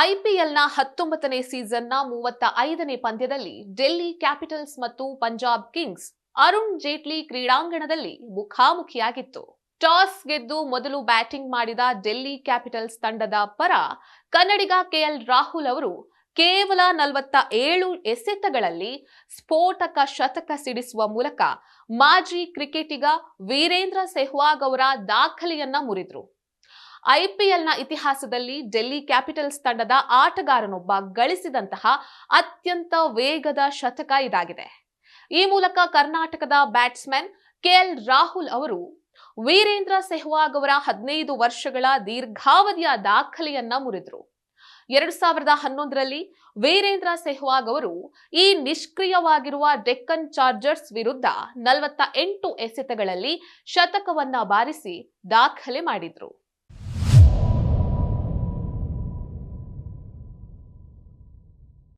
ಐಪಿಎಲ್ನ 19ನೇ ಸೀಸನ್ನ 35ನೇ ಪಂದ್ಯದಲ್ಲಿ ಡೆಲ್ಲಿ ಕ್ಯಾಪಿಟಲ್ಸ್ ಮತ್ತು ಪಂಜಾಬ್ ಕಿಂಗ್ಸ್ ಅರುಣ್ ಜೇಟ್ಲಿ ಕ್ರೀಡಾಂಗಣದಲ್ಲಿ ಮುಖಾಮುಖಿಯಾಗಿತ್ತು. ಟಾಸ್ ಗೆದ್ದು ಮೊದಲು ಬ್ಯಾಟಿಂಗ್ ಮಾಡಿದ ಡೆಲ್ಲಿ ಕ್ಯಾಪಿಟಲ್ಸ್ ತಂಡದ ಪರ ಕನ್ನಡಿಗ ಕೆಎಲ್ ರಾಹುಲ್ ಅವರು ಕೇವಲ 47 ಎಸೆತಗಳಲ್ಲಿ ಸ್ಫೋಟಕ ಶತಕ ಸಿಡಿಸುವ ಮೂಲಕ ಮಾಜಿ ಕ್ರಿಕೆಟಿಗ ವೀರೇಂದ್ರ ಸೆಹ್ವಾಗ್ ಅವರ ದಾಖಲೆಯನ್ನ ಮುರಿದ್ರು. ಐಪಿಎಲ್ನ ಇತಿಹಾಸದಲ್ಲಿ ಡೆಲ್ಲಿ ಕ್ಯಾಪಿಟಲ್ಸ್ ತಂಡದ ಆಟಗಾರನೊಬ್ಬ ಗಳಿಸಿದಂತಹ ಅತ್ಯಂತ ವೇಗದ ಶತಕ ಇದಾಗಿದೆ. ಈ ಮೂಲಕ ಕರ್ನಾಟಕದ ಬ್ಯಾಟ್ಸ್ಮನ್ ಕೆಎಲ್ ರಾಹುಲ್ ಅವರು ವೀರೇಂದ್ರ ಸೆಹ್ವಾಗ್ ಅವರ 15 ವರ್ಷಗಳ ದೀರ್ಘಾವಧಿಯ ದಾಖಲೆಯನ್ನ ಮುರಿದ್ರು. 2011ರಲ್ಲಿ ವೀರೇಂದ್ರ ಸೆಹ್ವಾಗ್ ಅವರು ಈ ನಿಷ್ಕ್ರಿಯವಾಗಿರುವ ಡೆಕ್ಕನ್ ಚಾರ್ಜರ್ಸ್ ವಿರುದ್ಧ 48 ಎಸೆತಗಳಲ್ಲಿ ಶತಕವನ್ನ ಬಾರಿಸಿ ದಾಖಲೆ ಮಾಡಿದ್ರು.